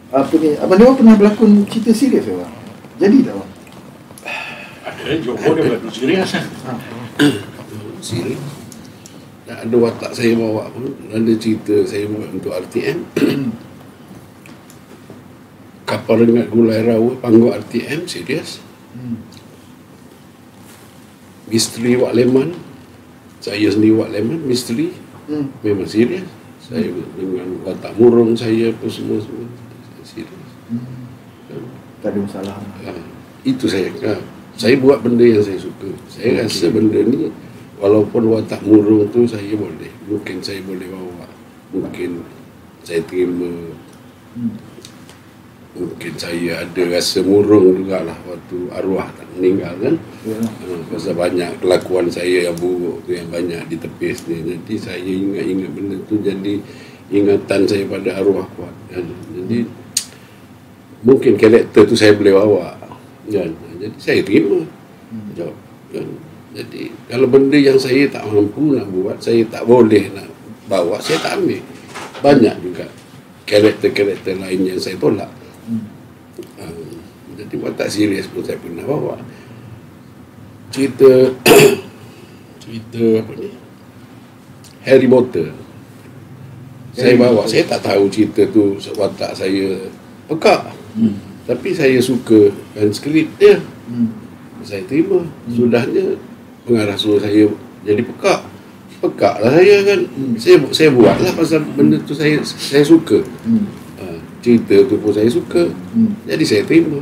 apa ni, Abang Dewa pernah berlakon cerita serius ke bang? Jadi tak bang? Ada Johor dia berlaku serius lah. Serius. Tak ada watak saya bawa pun. Ada cerita saya buat untuk RTM. Kapal Rengat Gulai Rawa, panggung RTM, serius. Misteri Wak Leman, saya sendiri Wak Leman, misteri, memang serius. Saya dengan watak murung saya pun semua serius. Tak ada masalah. Itu saya buat benda yang saya suka. Saya rasa benda ni walaupun watak murung tu saya boleh, mungkin saya boleh bawa, mungkin saya terima, mungkin saya ada rasa murung jugalah waktu arwah tak meninggal kan. Pasal banyak kelakuan saya yang buruk tu, yang banyak ditepis ni, nanti saya ingat-ingat benda tu jadi ingatan saya pada arwah kuat kan. Jadi mungkin karakter tu saya boleh bawa kan. Jadi saya terima jawab kan. Jadi kalau benda yang saya tak mampu nak buat, saya tak boleh nak bawa, saya tak ambil. Banyak juga karakter-karakter lain yang saya tolak. Jadi watak serius pun saya pernah bawa. Cerita apa ni, Harry Potter saya bawa. Saya tak tahu cerita tu watak saya pekak, tapi saya suka dan skrip dia, saya terima. Sudahnya pengarah suruh saya jadi pekak lah saya kan. Saya buatlah pasal benda tu saya suka. Cerita tu pun saya suka, jadi saya terima.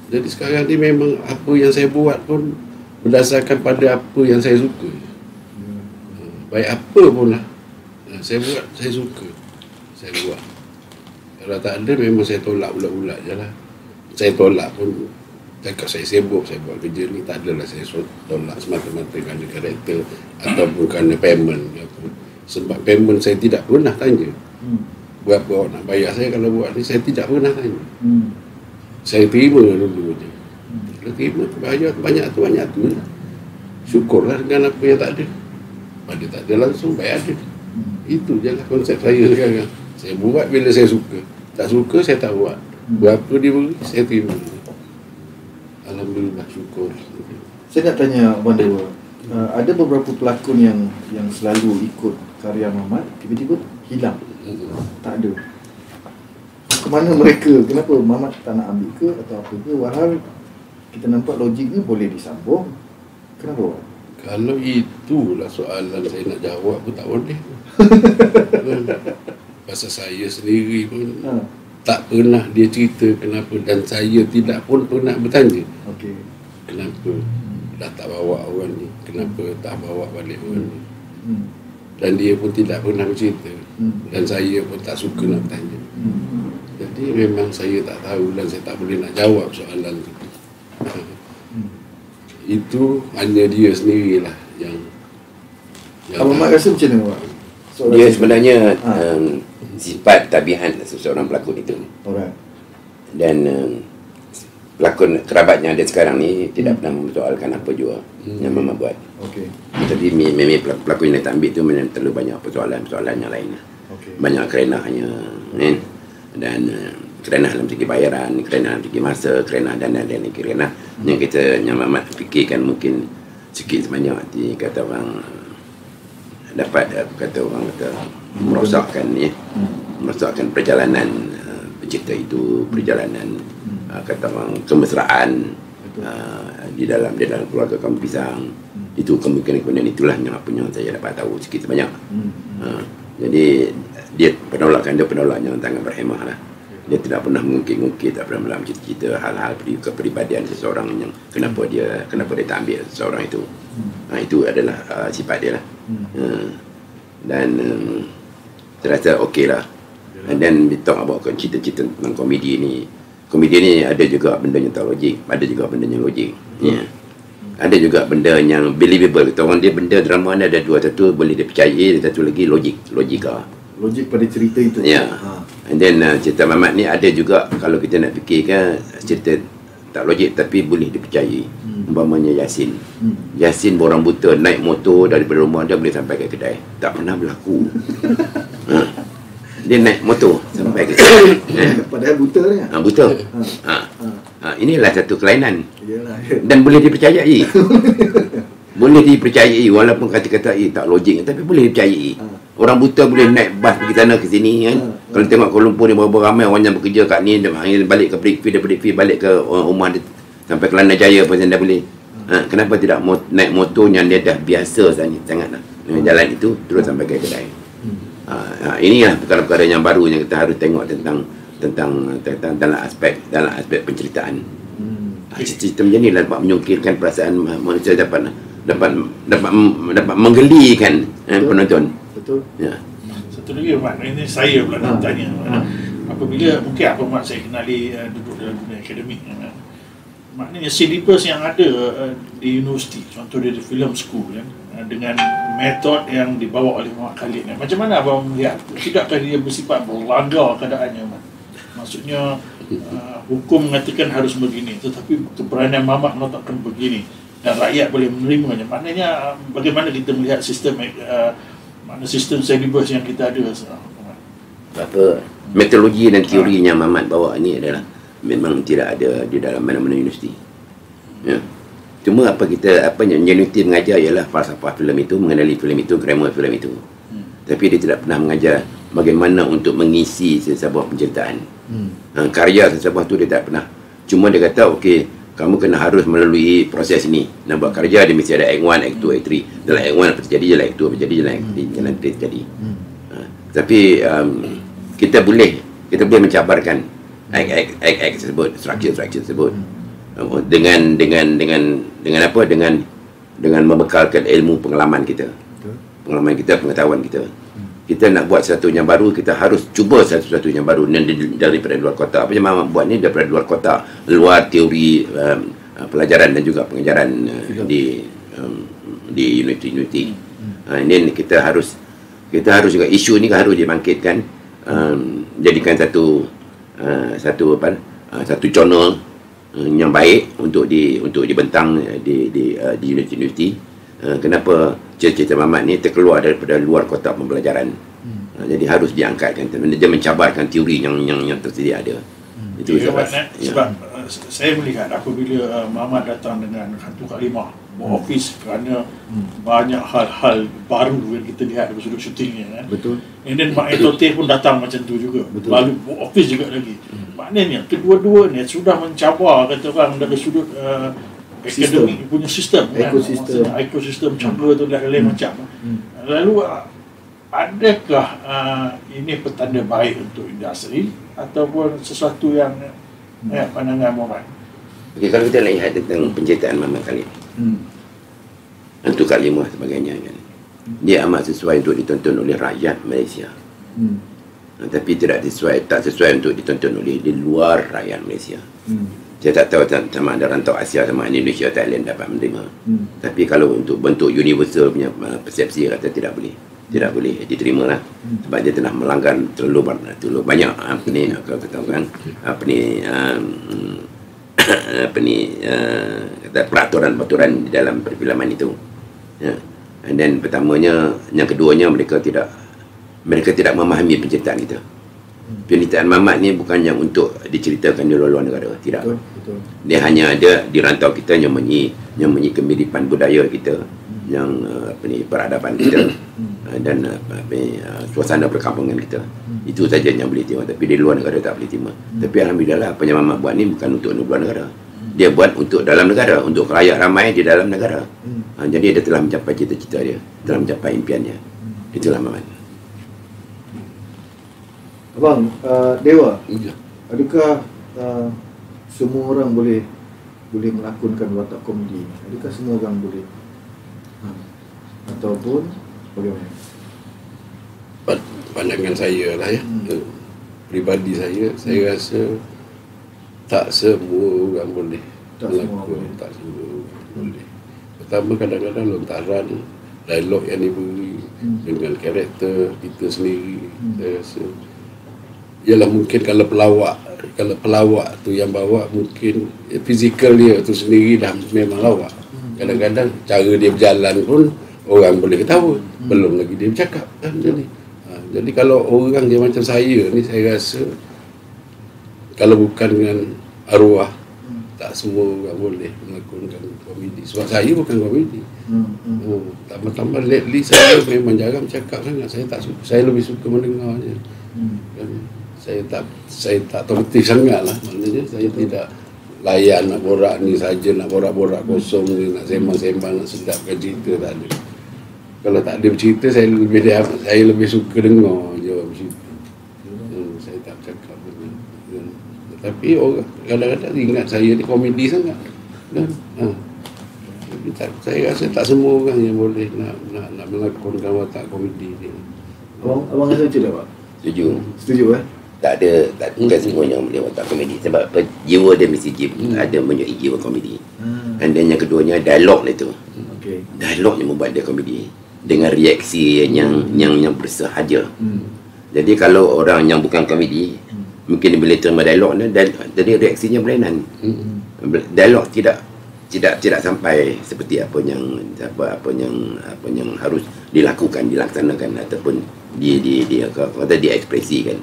Jadi sekarang ni memang apa yang saya buat pun berdasarkan pada apa yang saya suka. Baik apa pun lah, saya buat, saya suka, saya buat. Kalau tak ada memang saya tolak ulat-ulat je lah. Saya tolak pun cakap saya sibuk, saya buat kerja ni, tak adalah saya tolak semata-mata kerana karakter ataupun kerana payment ke apa. Sebab payment saya tidak pernah tanya berapa awak nak bayar saya kalau buat ni, saya tidak pernah tanya. Saya terima dulu je. Kalau terima, bayar banyak tu syukurlah dengan apa yang tak ada. Pada tak ada langsung, baik ada. Itu je lah konsep saya sekarang. Saya buat bila saya suka, tak suka saya tak buat. Berapa dia beri, saya terima. Alhamdulillah, syukur. Saya nak tanya Abang Dewa, ada beberapa pelakon yang selalu ikut karya Mamat, tiba-tiba hilang, tak ada. Kemana mereka? Kenapa Mamat tak nak ambil ke atau apa ke? Walhal kita nampak logiknya boleh disambung. Kenapa? Kalau itulah soalan saya nak jawab pun tak boleh. Pasal saya sendiri pun tak pernah dia cerita kenapa, dan saya tidak pun pernah bertanya kenapa dah tak bawa orang ni, kenapa tak bawa balik orang ni. Dan dia pun tidak pernah bercerita, dan saya pun tak suka nak bertanya. Jadi memang saya tak tahu dan saya tak boleh nak jawab soalan tu. Itu hanya dia sendirilah yang Abang Mat rasa macam mana Pak? Dia sebenarnya sifat tabiat seseorang pelakon itu. Dan pelakon kerabatnya ada sekarang ni tidak pernah mempersoalkan apa jua yang Mama buat. Tapi memang pelakon yang tak ambil tu memang terlalu banyak persoalan yang lain. Banyak kerenahnya kan? Dan kerenah dalam segi bayaran, kerenah dalam segi masa, kerenah dan lain-lain kerenah yang kita, yang Mama fikirkan mungkin sikit sebanyak nanti kata orang dapat merosakkan perjalanan pencipta itu, perjalanan kata orang kemesraan di dalam keluarga kaum pisang. Itu kemungkinan itulah yang apa yang saya dapat tahu sikit sebanyak. Jadi dia penolakan yang sangat berhemah lah. Dia tidak pernah mengungkit-ungkit, tak pernah cerita hal-hal kepribadian seseorang yang kenapa dia tak ambil seseorang itu. Itu adalah sifat dia lah. Dan saya rasa okey lah. And then we talk about cerita-cerita tentang komedi ni. Komedi ni ada juga benda yang tak logik, ada juga benda yang logik. Ada juga benda yang believable. Kita orang dia benda drama ni ada dua, satu boleh dipercayai, satu lagi logika pada cerita itu. And then cerita Mamat ni ada juga, kalau kita nak fikirkan cerita tak logik tapi boleh dipercayai. Umpamanya Yasin. Yasin orang buta naik motor daripada rumah dia boleh sampai ke kedai. Tak pernah berlaku. Dia naik motor sampai ke sini. Padahal buta ni. Buta. Inilah satu kelainan. Yalah. Dan boleh dipercayai. Boleh dipercayai walaupun kata-kata tak logik, tapi boleh dipercayai. Orang buta boleh naik bas pergi sana ke sini kan. Kalau tengok Kuala Lumpur ni berapa ramai orang yang bekerja kat ni, dia balik ke Brickfield, balik ke rumah dia sampai Kelana Jaya pun dah boleh. Kenapa tidak naik motor yang dia dah biasa sangat lah. Jalan itu terus sampai ke kedai. Inilah perkara-perkara yang baru yang kita harus tengok tentang dalam aspek penceritaan. Sistem macam ni lah dapat menyungkirkan perasaan manusia, dapat menggelikan penonton. Betul. Ya. Satu lagi Mat, ini saya pula nak tanya. Apabila mungkin apa Mat saya kenali duduk dalam dunia akademik, maknanya silibus yang ada di universiti, contoh dia di film school kan, dengan metod yang dibawa oleh Muhammad Khalid, macam mana abang melihat? Tidakkah dia bersifat berlanggar keadaannya? Maksudnya hukum mengatakan harus begini, tetapi keberanian Muhammad mengatakan begini dan rakyat boleh menerimanya. Maknanya bagaimana kita melihat sistem sistem silibus yang kita ada? Metodologi dan teorinya Muhammad bawa ni adalah memang tidak ada di dalam mana-mana universiti. Ya. Cuma apa yang universiti mengajar ialah falsafah filem itu, mengenali filem itu, grammar filem itu. Tapi dia tidak pernah mengajar bagaimana untuk mengisi sesebuah penceritaan. Karya sesebuah tu dia tak pernah. Cuma dia kata okey, kamu kena harus melalui proses ini. Nak buat karya dia mesti ada act 1, act 2, act 3. Dalam act 1 apa terjadi, dalam act 2 apa terjadi, dalam act 3 terjadi. Tapi kita boleh mencabarkan act tersebut, structure tersebut dengan apa, dengan membekalkan ilmu pengalaman kita, pengetahuan kita. Kita nak buat sesuatu yang baru, kita harus cuba sesuatu yang baru daripada luar kotak. Apa yang Muhammad buat ni daripada luar kotak, luar teori pelajaran dan juga pengajaran di universiti. Ini kita harus juga, isu ni harus dibangkitkan, jadikan satu jurnal yang baik untuk dibentang di universiti. Kenapa cerita Muhammad ni terkeluar daripada luar kotak pembelajaran? Jadi harus diangkatkan, dia mencabarkan teori yang tersedia ada. Itu sebab saya melihat apabila Muhammad datang dengan hantu kalimah office, kerana banyak hal-hal baru yang kita lihat dari sudut syutingnya kan. Betul. And then Mak Etote pun datang macam tu juga. Betul. Lalu office juga lagi. Maknanya kedua-dua ni sudah mencabar, kata orang, dari sudut akademik punya sistem kan. Ekosistem cara tu lain macam. Lalu adakah ini petanda baik untuk industri ataupun sesuatu yang pandangan Muhammad? Okay, kalau kita lihat tentang penceritaan Muhammad Khalid, untuk kalimah sebagainya kan, dia amat sesuai untuk ditonton oleh rakyat Malaysia. Tapi tak sesuai untuk ditonton oleh di luar rakyat Malaysia. Saya tak tahu sama ada rantau Asia sama Indonesia, Thailand dapat menerima. Tapi kalau untuk bentuk universal punya persepsi, kata tidak boleh diterima lah. Sebab dia telah melanggar terlalu banyak kalau kita tahu kan, kata peraturan di dalam perfilman itu. Dan pertamanya, yang keduanya, mereka tidak memahami penceritaan kita. Penceritaan Muhammad ni bukan yang untuk diceritakan di luar negara, tidak. Betul. Dia hanya ada di rantau kita, nyemunyi kemiripan budaya kita, yang peradaban kita, dan suasana perkampungan kita. Itu saja yang boleh terima, tapi di luar negara tak boleh terima. Tapi alhamdulillah, apa yang Muhammad buat ni bukan untuk luar negara. Dia buat untuk dalam negara, untuk rakyat ramai di dalam negara. Jadi dia telah mencapai cita-cita dia, telah mencapai impiannya. Itulah Muhammad. Abang, Dewa, adakah semua orang boleh melakonkan watak komedi? Adakah semua orang boleh? Ataupun bagaimana? Pandangan saya lah ya, pribadi saya rasa tak semua orang boleh melakon, tak semua orang boleh. Pertama, kadang-kadang lontaran dialog yang diberi dengan karakter kita sendiri, saya rasa ialah mungkin kalau pelawak tu yang bawa, mungkin fizikal dia tu sendiri dah memang lawak. Kadang-kadang cara dia berjalan pun orang boleh ketawa, belum lagi dia bercakap kan. Jadi kalau orang yang macam saya ni, saya rasa kalau bukan dengan arwah, tak semua orang boleh melakonkan komedi. Sebab saya bukan komedi. Tambah-tambah lately saya memang jarang cakap sangat. Saya tak suka, saya lebih suka mendengar je. Saya tak talkative sangat lah. Maknanya saya tidak layan nak borak ni saja, nak borak-borak kosong ni, nak sembang-sembang, nak sedapkan cerita, tak ada. Kalau tak ada bercerita, saya lebih suka dengar je bercerita. Saya tak cakap pun. Tapi orang kadang-kadang ingat saya ni komedi sangat. Saya rasa tak semua orang yang boleh nak melakonkan watak komedi ni. Abang rasa macam mana, Pak? Setuju. Setuju Tak bukan semuanya boleh watak komedi. Sebab jiwa dia mesti ada menyukai jiwa komedi. Dan yang keduanya dialog itu. Dialog yang membuat dia komedi dengan reaksi yang bersahaja. Jadi kalau orang yang bukan komedi, mungkin dia boleh terima dialog ni, dan jadi reaksinya berlainan. Dialog tidak sampai seperti apa yang harus dilaksanakan ataupun diekspresikan.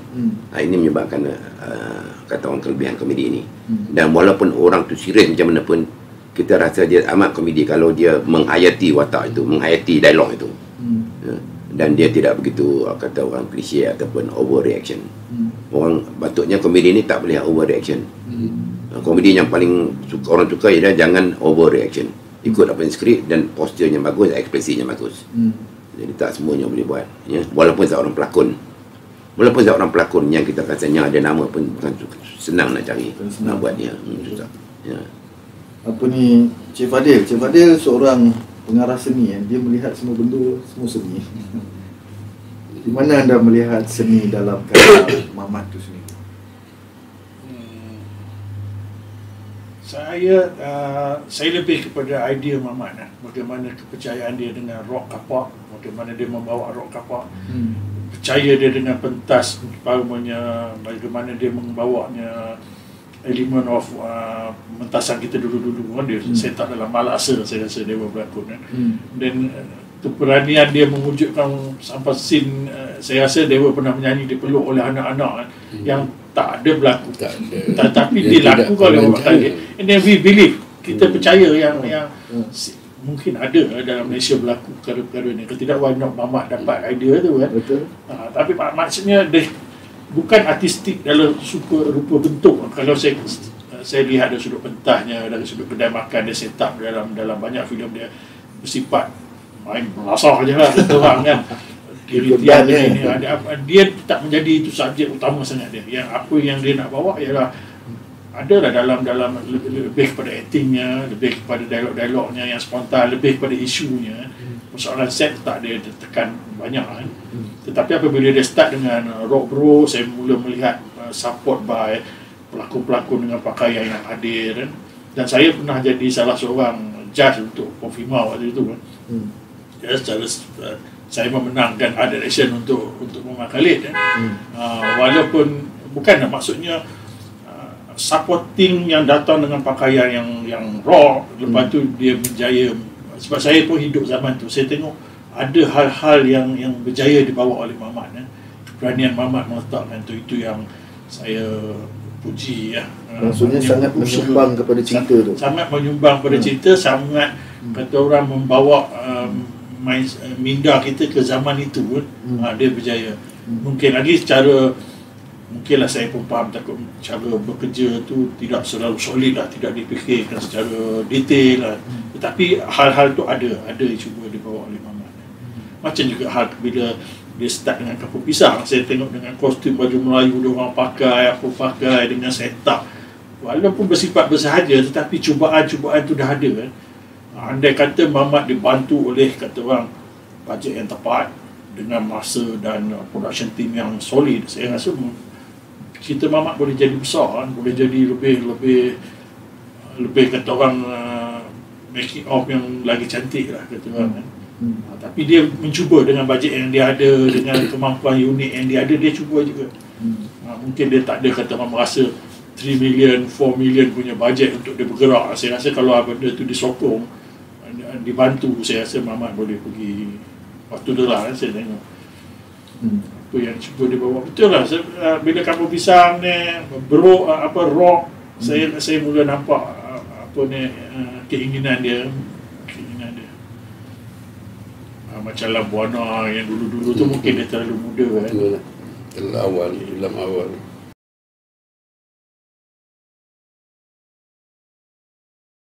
Ini menyebabkan kata orang kelebihan komedi ini. Dan walaupun orang tu serius macam mana pun, kita rasa dia amat komedi kalau dia menghayati watak itu, menghayati dialog itu. Dan dia tidak begitu, kata orang, klise ataupun overreaction. Orang patutnya komedi ni tak boleh overreaction. Komedi yang paling orang suka ialah jangan overreaction. Ikut apa yang skrip dan posturnya bagus, ekspresinya bagus. Jadi tak semuanya boleh buat, ya. Walaupun seorang pelakon yang kita katanya ada nama pun bukan senang nak cari, nak buat dia susah. Ya. Apa ni, Cik Fadil seorang pengarah seni, dia melihat semua benda semua seni. Di mana anda melihat seni dalam karya Mamat tu sendiri? Saya lebih kepada idea Mamat lah. Bagaimana kepercayaan dia dengan rock kapak, bagaimana dia membawa rock kapak, percaya dia dengan pentas, bagaimana dia membawanya elemen of mentasan kita dulu-dulu kan, dia set up dalam Malaksa, saya rasa dia berlakon kan. Dan keberanian dia mewujudkan sampai scene, saya rasa Dewa pernah menyanyi dipeluk oleh anak-anak kan, yang tak ada berlaku, tapi dilakukan oleh orang lain. And then we believe, kita percaya yang mungkin ada dalam Malaysia berlaku perkara-perkara ni. Kalau tidak, why not Mamat dapat idea tu kan. Tapi maksudnya dia bukan artistik dalam rupa bentuk. Kalau saya lihat dari sudut pentasnya, dari sudut kedai makan dia set up dalam banyak filem dia bersifat main belasah je lah orang kan. Dia tak menjadi itu subjek utama sangat dia. Yang apa yang dia nak bawa ialah adalah dalam lebih kepada aktingnya, lebih kepada dialog-dialognya yang spontan, lebih kepada isunya. Persoalan set tak dia tekan banyak kan. Tetapi apabila dia start dengan rock bro, saya mula melihat support by pelakon-pelakon dengan pakaian yang hadir kan. Dan saya pernah jadi salah seorang judge untuk Pofima waktu itu kan. Ya, secara saya memenangkan art direction untuk Muhammad Khalid kan. Walaupun bukan maksudnya supporting yang datang dengan pakaian yang raw, lepas tu dia berjaya. Sebab saya pun hidup zaman tu, saya tengok ada hal-hal yang berjaya dibawa oleh Mamat kan. Keberanian Mamat meletakkan itu yang saya puji ya. Maksudnya sangat menyumbang kepada cerita tu. Sangat menyumbang pada cerita, sangat kata orang membawa minda kita ke zaman itu pun, dia berjaya. Mungkin lagi mungkinlah saya pun faham takut cara bekerja tu tidak selalu solid lah, tidak dipikirkan secara detail lah. Tetapi hal-hal tu ada cuba dibawa oleh Mamat. Macam juga hal bila dia start dengan kapur pisang, saya tengok dengan kostum baju Melayu dia orang pakai dengan setup, walaupun bersifat bersahaja, tetapi cubaan-cubaan tu dah ada kan. Andai kata Mamat dibantu oleh kata orang bajet yang tepat, dengan masa dan production team yang solid, saya rasa cerita Mamat boleh jadi besar kan? Boleh jadi lebih kata orang making of yang lagi cantik lah kata orang kan. Tapi dia mencuba dengan bajet yang dia ada, dengan kemampuan unik yang dia ada, dia cuba juga. Mungkin dia tak ada kata orang merasa 3 million, 4 million punya bajet untuk dia bergerak. Saya rasa kalau benda tu disokong, dibantu, saya rasa Mamat boleh pergi waktu tu lah saya tengok. apa yang cuba dia bawa. Betul lah, bila kapal pisang ni rock, saya mula nampak keinginan dia. Macam Labuana yang dulu-dulu tu mungkin dia terlalu muda kan. Terlalu awal, dalam awal.